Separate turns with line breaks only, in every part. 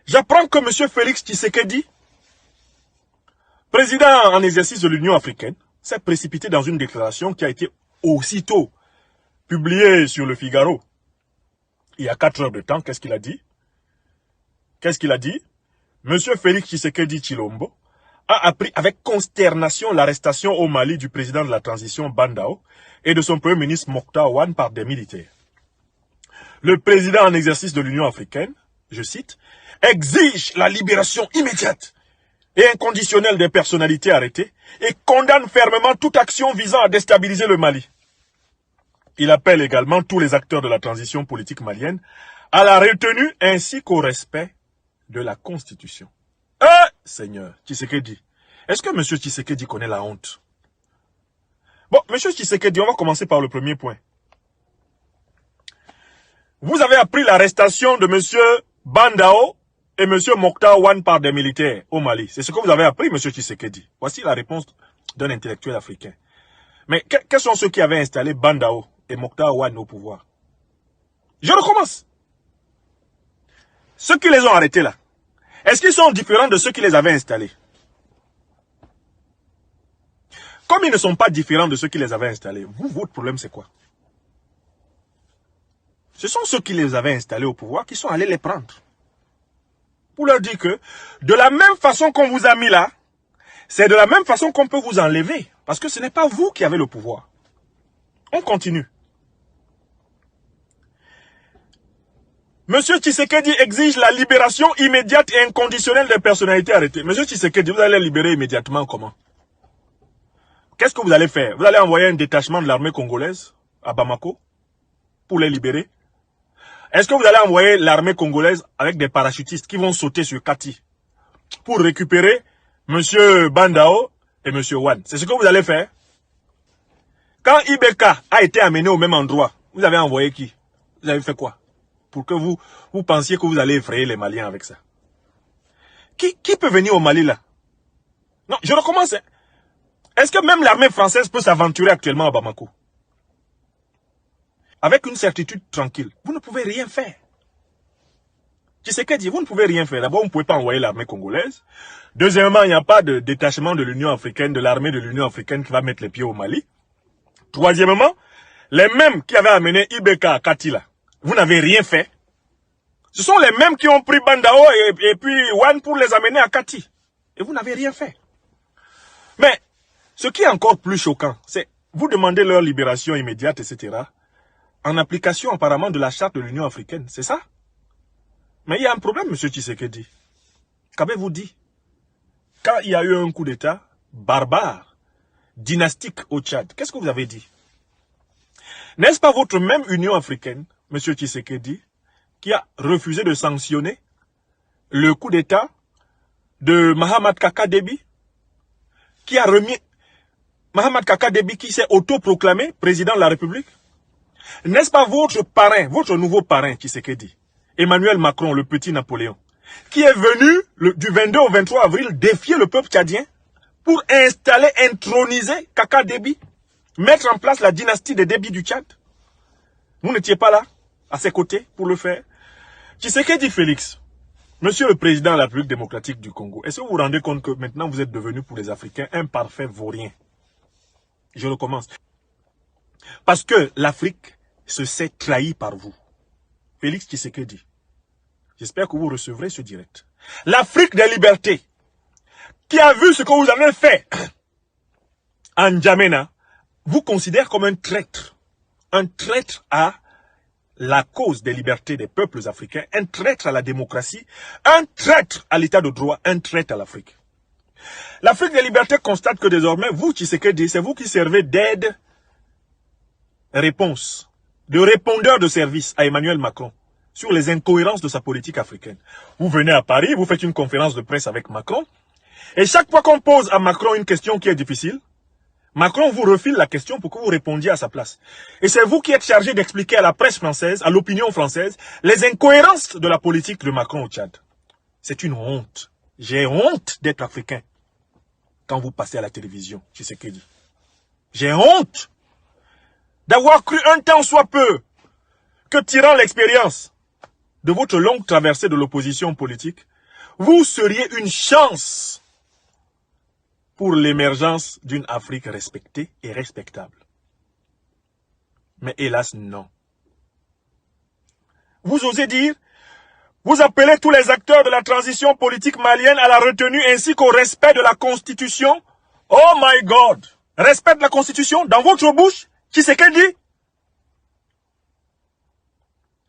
J'apprends que M. Félix Tshisekedi, président en exercice de l'Union africaine, s'est précipité dans une déclaration qui a été aussitôt publiée sur le Figaro. Il y a 4 heures de temps, qu'est-ce qu'il a dit? Qu'est-ce qu'il a dit? M. Félix Tshisekedi Tshilombo a appris avec consternation l'arrestation au Mali du président de la transition Bandao et de son premier ministre Mokhtar Ouane par des militaires. Le président en exercice de l'Union africaine, je cite, exige la libération immédiate et inconditionnelle des personnalités arrêtées et condamne fermement toute action visant à déstabiliser le Mali. Il appelle également tous les acteurs de la transition politique malienne à la retenue ainsi qu'au respect de la Constitution. Seigneur Tshisekedi, est-ce que M. Tshisekedi connaît la honte? Bon, M. Tshisekedi, on va commencer par le premier point. Vous avez appris l'arrestation de M. Bandao et M. Mokhtar Ouane par des militaires au Mali. C'est ce que vous avez appris, M. Tshisekedi. Voici la réponse d'un intellectuel africain. Mais quels sont ceux qui avaient installé Bandao et Mokhtar Ouane au pouvoir? Je recommence. Ceux qui les ont arrêtés là, est-ce qu'ils sont différents de ceux qui les avaient installés? Comme ils ne sont pas différents de ceux qui les avaient installés, votre problème c'est quoi? Ce sont ceux qui les avaient installés au pouvoir qui sont allés les prendre. Pour leur dire que, de la même façon qu'on vous a mis là, c'est de la même façon qu'on peut vous enlever. Parce que ce n'est pas vous qui avez le pouvoir. On continue. Monsieur Tshisekedi exige la libération immédiate et inconditionnelle des personnalités arrêtées. Monsieur Tshisekedi, vous allez les libérer immédiatement comment? Qu'est-ce que vous allez faire? Vous allez envoyer un détachement de l'armée congolaise à Bamako pour les libérer? Est-ce que vous allez envoyer l'armée congolaise avec des parachutistes qui vont sauter sur Kati pour récupérer Monsieur Bandao et Monsieur Ouane? C'est ce que vous allez faire? Quand Ibeka a été amené au même endroit, vous avez envoyé qui? Vous avez fait quoi? Pour que vous pensiez que vous allez effrayer les Maliens avec ça. Qui peut venir au Mali là? Non, je recommence. Est-ce que même l'armée française peut s'aventurer actuellement à Bamako? Avec une certitude tranquille, vous ne pouvez rien faire. Tshisekedi, vous ne pouvez rien faire. D'abord, vous ne pouvez pas envoyer l'armée congolaise. Deuxièmement, il n'y a pas de détachement de l'Union africaine, de l'armée de l'Union africaine qui va mettre les pieds au Mali. Troisièmement, les mêmes qui avaient amené Ibeka à Katila, vous n'avez rien fait. Ce sont les mêmes qui ont pris Bandao et puis Ouane pour les amener à Kati. Et vous n'avez rien fait. Mais, ce qui est encore plus choquant, c'est vous demandez leur libération immédiate, etc. En application apparemment de la charte de l'Union africaine, c'est ça? Mais il y a un problème, M. Tshisekedi. Qu'avez-vous dit? Quand il y a eu un coup d'État barbare, dynastique au Tchad, qu'est-ce que vous avez dit? N'est-ce pas votre même Union africaine, M. Tshisekedi, qui a refusé de sanctionner le coup d'État de Mahamat Kaka Déby, qui a remis Mahamat Kaka Déby qui s'est autoproclamé président de la République? N'est-ce pas votre parrain, votre nouveau parrain Tshisekedi, Emmanuel Macron, le petit Napoléon, qui est venu du 22 au 23 avril défier le peuple tchadien pour installer, introniser Kaka Déby, mettre en place la dynastie des Déby du Tchad? Vous n'étiez pas là, à ses côtés, pour le faire. Tshisekedi Félix, Monsieur le Président de la République démocratique du Congo, est-ce que vous vous rendez compte que maintenant vous êtes devenu pour les Africains un parfait vaurien? Je recommence. Parce que l'Afrique se sait trahie par vous. Félix Tshisekedi, j'espère que vous recevrez ce direct. L'Afrique des libertés, qui a vu ce que vous avez fait en N'Djamena, vous considère comme un traître à la cause des libertés des peuples africains, un traître à la démocratie, un traître à l'état de droit, un traître à l'Afrique. L'Afrique des libertés constate que désormais, vous, Tshisekedi, c'est vous qui servez d'aide-réponse, de répondeur de service à Emmanuel Macron sur les incohérences de sa politique africaine. Vous venez à Paris, vous faites une conférence de presse avec Macron, et chaque fois qu'on pose à Macron une question qui est difficile, Macron vous refile la question pour que vous répondiez à sa place. Et c'est vous qui êtes chargé d'expliquer à la presse française, à l'opinion française, les incohérences de la politique de Macron au Tchad. C'est une honte. J'ai honte d'être africain quand vous passez à la télévision, Tshisekedi. J'ai honte d'avoir cru un temps soit peu que tirant l'expérience de votre longue traversée de l'opposition politique, vous seriez une chance pour l'émergence d'une Afrique respectée et respectable. Mais hélas, non. Vous osez dire, vous appelez tous les acteurs de la transition politique malienne à la retenue ainsi qu'au respect de la Constitution. Oh my God! Respect de la Constitution dans votre bouche, qui c'est qu'elle dit?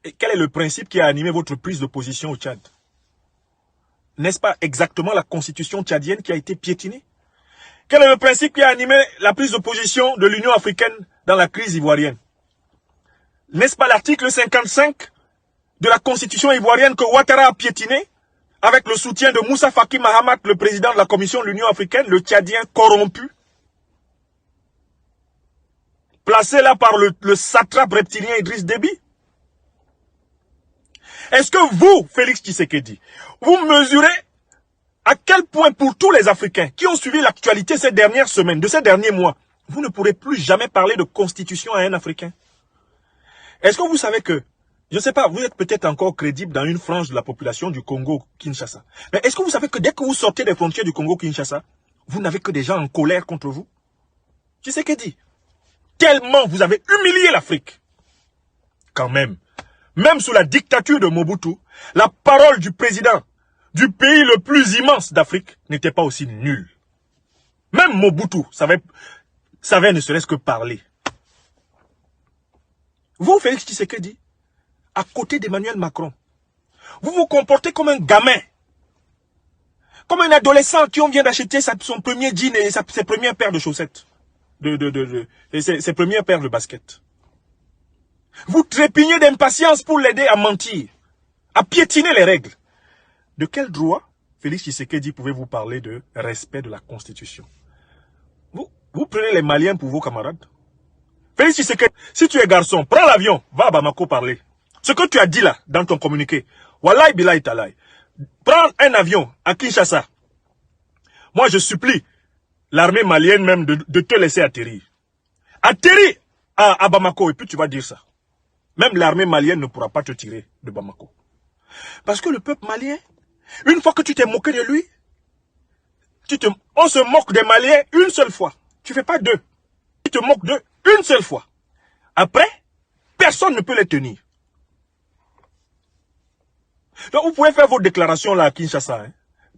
Et quel est le principe qui a animé votre prise de position au Tchad? N'est-ce pas exactement la Constitution tchadienne qui a été piétinée? Quel est le principe qui a animé la prise de position de l'Union africaine dans la crise ivoirienne? N'est-ce pas l'article 55 de la Constitution ivoirienne que Ouattara a piétiné avec le soutien de Moussa Faki Mahamat, le président de la Commission de l'Union africaine, le Tchadien corrompu, placé là par le satrape reptilien Idriss Déby? Est-ce que vous, Félix Tshisekedi, vous mesurez à quel point pour tous les Africains qui ont suivi l'actualité ces dernières semaines, de ces derniers mois, vous ne pourrez plus jamais parler de constitution à un Africain? Est-ce que vous savez que, je ne sais pas, vous êtes peut-être encore crédible dans une frange de la population du Congo-Kinshasa. Mais est-ce que vous savez que dès que vous sortez des frontières du Congo-Kinshasa, vous n'avez que des gens en colère contre vous? Tshisekedi, tellement vous avez humilié l'Afrique. Quand même sous la dictature de Mobutu, la parole du président du pays le plus immense d'Afrique n'était pas aussi nulle. Même Mobutu savait ne serait-ce que parler. Vous, Félix Tshisekedi, à côté d'Emmanuel Macron, vous vous comportez comme un gamin, comme un adolescent qui vient d'acheter son premier jean et ses premières paires de chaussettes, ses premières paires de baskets. Vous trépignez d'impatience pour l'aider à mentir, à piétiner les règles. De quel droit, Félix Tshisekedi, pouvez-vous parler de respect de la Constitution? Vous prenez les Maliens pour vos camarades? Félix Tshisekedi, si tu es garçon, prends l'avion, va à Bamako parler. Ce que tu as dit là, dans ton communiqué, Wallahi Bilahi Talahi, prends un avion à Kinshasa. Moi, je supplie l'armée malienne même de te laisser atterrir. Atterris à Bamako et puis tu vas dire ça. Même l'armée malienne ne pourra pas te tirer de Bamako. Parce que le peuple malien, une fois que tu t'es moqué de lui, on se moque des Maliens une seule fois. Tu ne fais pas deux. Tu te moques d'eux une seule fois. Après, personne ne peut les tenir. Donc vous pouvez faire vos déclarations là à Kinshasa, hein,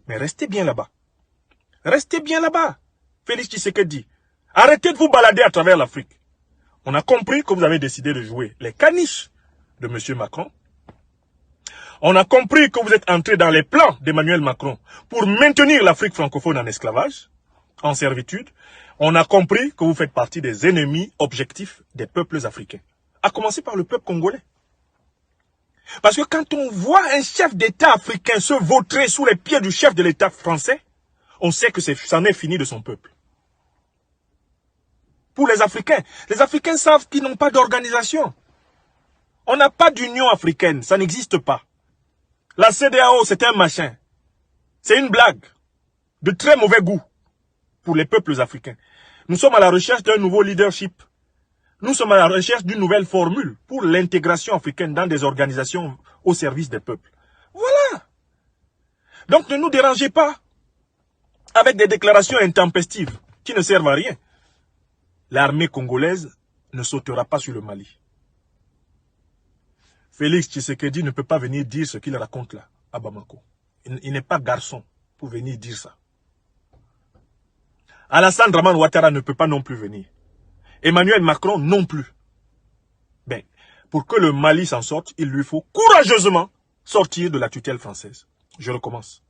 mais restez bien là-bas. Restez bien là-bas. Félix Tshisekedi, arrêtez de vous balader à travers l'Afrique. On a compris que vous avez décidé de jouer les caniches de M. Macron. On a compris que vous êtes entré dans les plans d'Emmanuel Macron pour maintenir l'Afrique francophone en esclavage, en servitude. On a compris que vous faites partie des ennemis objectifs des peuples africains. À commencer par le peuple congolais. Parce que quand on voit un chef d'État africain se vautrer sous les pieds du chef de l'État français, on sait que c'en est fini de son peuple. Pour les Africains savent qu'ils n'ont pas d'organisation. On n'a pas d'union africaine, ça n'existe pas. La CEDEAO, c'est un machin. C'est une blague de très mauvais goût pour les peuples africains. Nous sommes à la recherche d'un nouveau leadership. Nous sommes à la recherche d'une nouvelle formule pour l'intégration africaine dans des organisations au service des peuples. Voilà. Donc ne nous dérangez pas avec des déclarations intempestives qui ne servent à rien. L'armée congolaise ne sautera pas sur le Mali. Félix Tshisekedi ne peut pas venir dire ce qu'il raconte là, à Bamako. Il n'est pas garçon pour venir dire ça. Alassane Draman Ouattara ne peut pas non plus venir. Emmanuel Macron non plus. Ben, pour que le Mali s'en sorte, il lui faut courageusement sortir de la tutelle française. Je recommence.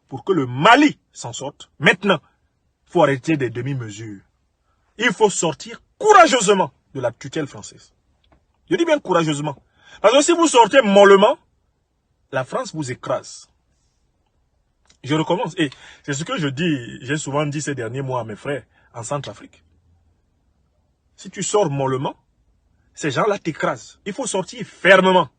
Pour que le Mali s'en sorte, maintenant, il faut arrêter des demi-mesures. Il faut sortir courageusement de la tutelle française. Je dis bien courageusement. Parce que si vous sortez mollement, la France vous écrase. Je recommence. Et c'est ce que je dis, j'ai souvent dit ces derniers mois à mes frères en Centrafrique. Si tu sors mollement, ces gens-là t'écrasent. Il faut sortir fermement.